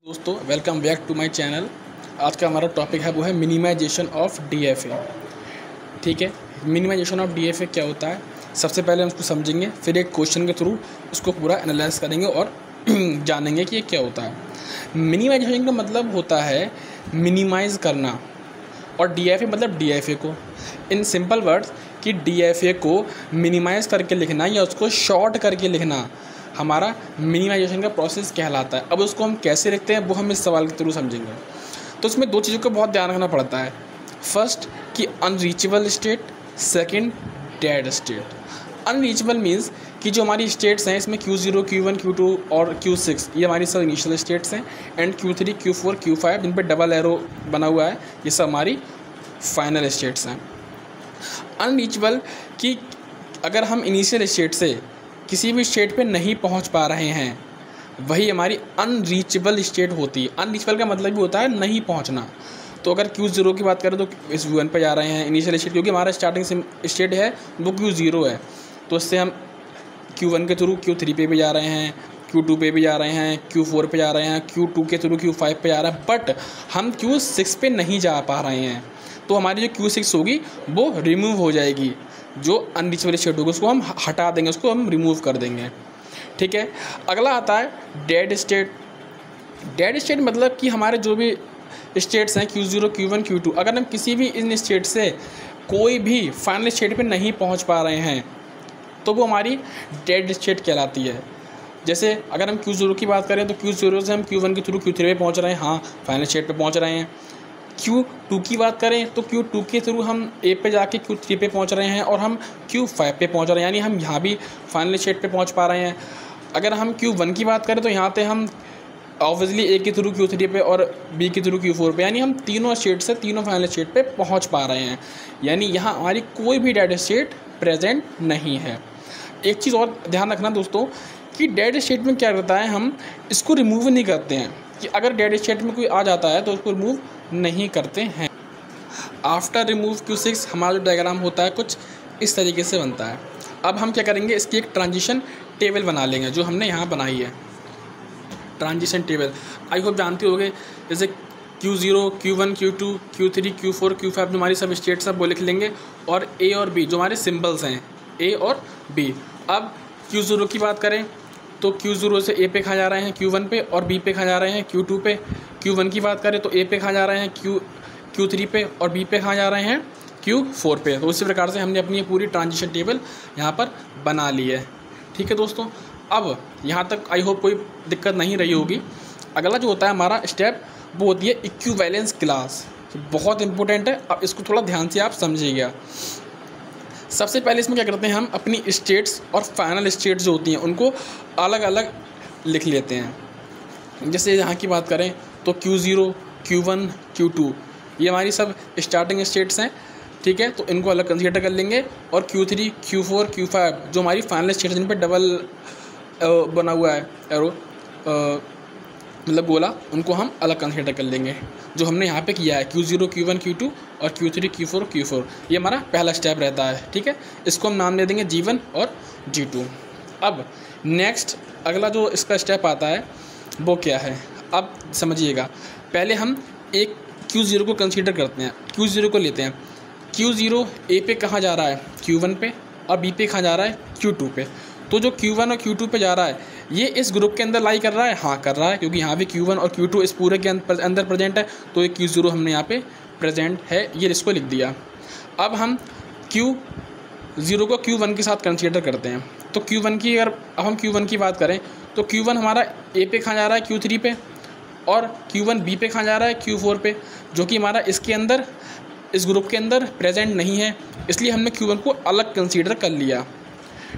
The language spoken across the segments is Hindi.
दोस्तों welcome back to my channel. आज का हमारा टॉपिक है वो है मिनिमाइजेशन ऑफ डीएफए। ठीक है, मिनिमाइजेशन ऑफ डीएफए क्या होता है, सबसे पहले हम उसको समझेंगे, फिर एक क्वेश्चन के थ्रू उसको पूरा एनालाइज करेंगे और जानेंगे कि ये क्या होता है। मिनिमाइजेशन का मतलब होता है मिनिमाइज़ करना, और डीएफए मतलब डीएफए को, इन सिंपल वर्ड्स कि डीएफए को मिनिमाइज़ करके लिखना या उसको शॉर्ट करके लिखना हमारा मिनिमाइजेशन का प्रोसेस कहलाता है। अब उसको हम कैसे लिखते हैं वो हम इस सवाल के थ्रू समझेंगे। तो इसमें दो चीज़ों का बहुत ध्यान रखना पड़ता है। फर्स्ट कि unreachable state, second dead state. Unreachable means कि जो हमारी स्टेट्स हैं इसमें Q0, Q1, Q2 और Q6 ये हमारी सब इनिशियल स्टेट्स हैं, एंड Q3, Q4, Q5 जिन पर डबल एरो बना हुआ है ये सब हमारी फाइनल स्टेट्स हैं। अनरीचेबल कि अगर हम इनिशियल स्टेट से किसी भी स्टेट पे नहीं पहुंच पा रहे हैं वही हमारी अनरीचेबल स्टेट होती है। अनरीचेबल का मतलब भी होता है नहीं पहुंचना। तो अगर Q0 की बात करें तो इस Q1 पे जा रहे हैं इनिशियल स्टेट, क्योंकि हमारा स्टार्टिंग स्टेट है वो Q0 है, तो इससे हम Q1 के थ्रू Q3 पे भी जा रहे हैं, Q2 पे भी जा रहे हैं, Q4 पे जा रहे हैं, Q2 के थ्रू Q5 पे जा रहे हैं, बट हम Q6 पे नहीं जा पा रहे हैं। तो हमारी जो Q6 होगी वो रिमूव हो जाएगी, जो अनरीचेबल स्टेट होगी उसको हम हटा देंगे, उसको हम रिमूव कर देंगे। ठीक है, अगला आता है डेड स्टेट। डेड स्टेट मतलब कि हमारे जो भी स्टेट्स हैं Q0, Q1, Q2, अगर हम किसी भी इन स्टेट से कोई भी फाइनल स्टेट पे नहीं पहुंच पा रहे हैं तो वो हमारी डेड स्टेट कहलाती है। जैसे अगर हम Q0 की बात करें तो Q0 से हम Q1 के थ्रू Q3 पे पहुंच रहे हैं, हाँ फाइनल स्टेट पे पहुंच रहे हैं। Q2 की बात करें तो Q2 के थ्रू हम A पे जाके Q3 पे पहुंच रहे हैं और हम Q5 पे पहुंच रहे हैं, यानी हम यहाँ भी फाइनल स्टेट पे पहुंच पा रहे हैं। अगर हम Q1 की बात करें तो यहाँ पे हम ऑब्वियसली A के थ्रू Q3 पे और B के थ्रू Q4 पे, यानी हम तीनों स्टेट से तीनों फाइनल स्टेट पे पहुँच पा रहे हैं, यानी यहाँ हमारी कोई भी डेड स्टेट प्रेजेंट नहीं है। एक चीज़ और ध्यान रखना दोस्तों कि डेड स्टेट में क्या रहता है, हम इसको रिमूव नहीं करते हैं, कि अगर डेड स्टेट में कोई आ जाता है तो उसको रिमूव नहीं करते हैं। आफ्टर रिमूव Q6 हमारा जो डायग्राम होता है कुछ इस तरीके से बनता है। अब हम क्या करेंगे, इसकी एक ट्रांजिशन टेबल बना लेंगे जो हमने यहाँ बनाई है। ट्रांजिशन टेबल आई होप जानते होंगे, जैसे Q0, Q1, Q2, Q3, Q4, Q5 जो हमारी सब स्टेट्स हैं वो लिख लेंगे, और A और B जो हमारे सिम्बल्स हैं A और B। अब Q0 की बात करें तो Q0 से A पे कहाँ जा रहे हैं Q1 पे, और B पे कहाँ जा रहे हैं Q2 पे। Q1 की बात करें तो A पे कहाँ जा रहे हैं Q3 पे, और B पे कहाँ जा रहे हैं Q4 पे। तो उसी प्रकार से हमने अपनी पूरी ट्रांजिशन टेबल यहाँ पर बना ली है। ठीक है दोस्तों, अब यहाँ तक आई होप कोई दिक्कत नहीं रही होगी। अगला जो होता है हमारा स्टेप वो होती है इक्विवेलेंस क्लास, बहुत इंपॉर्टेंट है, अब इसको थोड़ा ध्यान से आप समझिएगा। सबसे पहले इसमें क्या करते हैं, हम अपनी स्टेट्स और फाइनल स्टेट्स जो होती हैं उनको अलग अलग लिख लेते हैं। जैसे यहाँ की बात करें तो Q0, Q1, Q2 ये हमारी सब स्टार्टिंग स्टेट्स हैं। ठीक है, तो इनको अलग कंसीडर कर लेंगे, और Q3, Q4, Q5 जो हमारी फाइनल स्टेट्स जिन पर डबल बना हुआ है एरो मतलब गोला, उनको हम अलग कंसीडर कर लेंगे, जो हमने यहाँ पे किया है Q0, Q1, Q2 और Q3, Q4 ये हमारा पहला स्टेप रहता है। ठीक है, इसको हम नाम दे देंगे G1 और G2। अब नेक्स्ट अगला जो इसका स्टेप आता है वो क्या है, अब समझिएगा। पहले हम एक Q0 को कंसीडर करते हैं, Q0 को लेते हैं। Q0 A पे कहाँ जा रहा है Q1 पे, और B पे कहाँ जा रहा है Q2 पे। तो जो Q1 और Q2 पे जा रहा है ये इस ग्रुप के अंदर लाई कर रहा है, हाँ कर रहा है, क्योंकि यहाँ भी Q1 और Q2 इस पूरे के अंदर प्रेजेंट है, तो ये Q0 हमने यहाँ पे प्रेजेंट है, ये इसको लिख दिया। अब हम Q0 को Q1 के साथ कंसीडर करते हैं। तो Q1 की अगर अब हम Q1 की बात करें तो Q1 हमारा A पे कहाँ जा रहा है Q3 पे, और Q1 B पे कहाँ जा रहा है Q4 पे, जो कि हमारा इसके अंदर इस ग्रुप के अंदर प्रेजेंट नहीं है, इसलिए हमने Q1 को अलग कंसीडर कर लिया।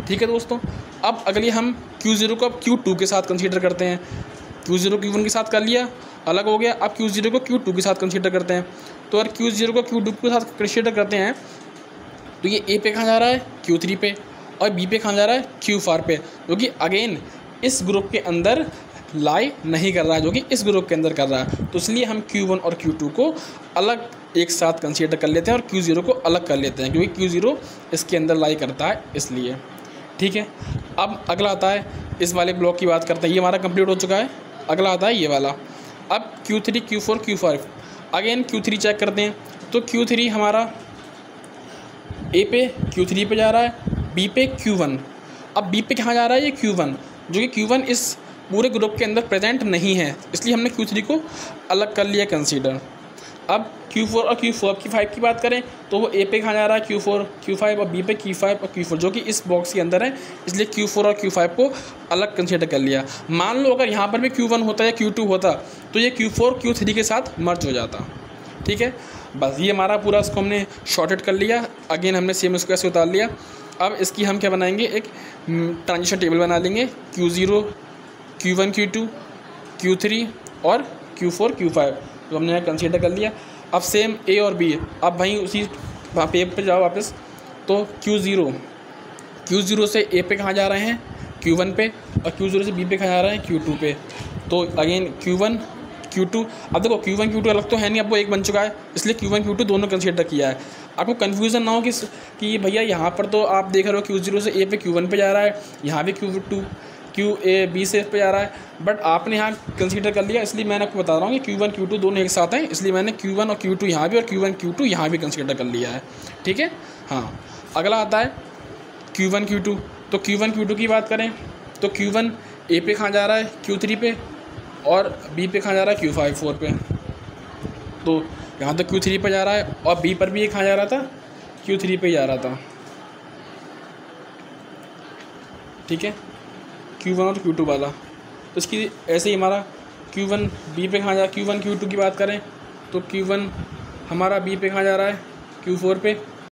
ठीक है दोस्तों, अब अगली हम Q0 को अब Q2 के साथ कंसीडर करते हैं। Q0 Q1 के साथ कर लिया, अलग हो गया। अब Q0 को Q2 के साथ कंसीडर करते हैं। तो अगर Q0 को Q2 के साथ कंसीडर करते हैं तो ये A पे कहाँ जा रहा है Q3 पे, और B पे कहाँ जा रहा है Q4 पे, जो कि अगेन इस ग्रुप के अंदर लाई नहीं कर रहा है, जो कि इस ग्रुप के अंदर कर रहा है। तो इसलिए हम Q1 और Q2 को अलग एक साथ कंसीडर कर लेते हैं और Q0 को अलग कर लेते हैं, क्योंकि Q0 इसके अंदर लाई करता है इसलिए। ठीक है, अब अगला आता है इस वाले ब्लॉक की बात करते हैं, ये हमारा कंप्लीट हो चुका है। अगला आता है ये वाला। अब Q3 Q4 Q5 again Q3 check करते हैं, तो Q3 हमारा ए पे Q3 पे जा रहा है, बी पे Q1। अब बी पे कहाँ जा रहा है, ये Q1, जो कि Q1 इस पूरे ग्रुप के अंदर प्रेजेंट नहीं है, इसलिए हमने Q3 को अलग कर लिया कंसीडर। अब Q4 और Q5 की बात करें तो वो ए पे कहाँ जा रहा है, Q4 Q5, और बी पे Q5 और Q4, जो कि इस बॉक्स के अंदर है, इसलिए Q4 और Q5 को अलग कंसीडर कर लिया। मान लो अगर यहाँ पर भी Q1 होता या Q2 होता तो ये Q4 Q3 के साथ मर्ज हो जाता। ठीक है, बस ये हमारा पूरा इसको हमने शॉर्टेड कर लिया। अगेन हमने सेम इसको ऐसे उतार लिया। अब इसकी हम क्या बनाएंगे, एक ट्रांजिशन टेबल बना लेंगे, Q0 Q1 Q2 Q3 और Q4 Q5, तो हमने यहाँ कंसीडर कर लिया। अब सेम ए और बी, अब भाई उसी पेज पे जाओ वापस, तो Q0 से ए पे कहाँ जा रहे हैं, Q1 पे, और Q0 से बी पे कहाँ जा रहे हैं, Q2 पे। तो अगेन Q1 Q2, अब देखो Q1 Q2 अलग तो है नहीं, अब वो एक बन चुका है, इसलिए Q1 Q2 दोनों कंसीडर किया है। आपको कन्फ्यूज़न ना हो कि भैया यहाँ पर तो आप देख रहे हो Q0 से ए पे Q1 पे जा रहा है, यहाँ भी Q2 से पे जा रहा है, बट आपने यहाँ कंसीडर कर लिया, इसलिए मैंने आपको बता रहा हूँ कि Q1 Q2 दोनों एक साथ हैं, इसलिए मैंने Q1 और Q2 यहाँ भी और Q1 Q2 यहाँ भी कंसीडर कर लिया है। ठीक है, हाँ। अगला आता है Q1 Q2, तो Q1 Q2 की बात करें तो Q1 ए पे कहाँ जा रहा है, Q3 पे, और बी पे कहाँ जा रहा है, Q5 4 पे। तो यहाँ तो Q3 पे जा रहा है, और बी पर भी ये कहाँ जा रहा था, Q3 पे जा रहा था। ठीक है, Q1 और Q2 वाला, तो इसकी ऐसे ही हमारा Q1 बी पे कहाँ जा, Q1 Q2 की बात करें तो Q1 हमारा बी पे कहाँ जा रहा है, Q4 पे,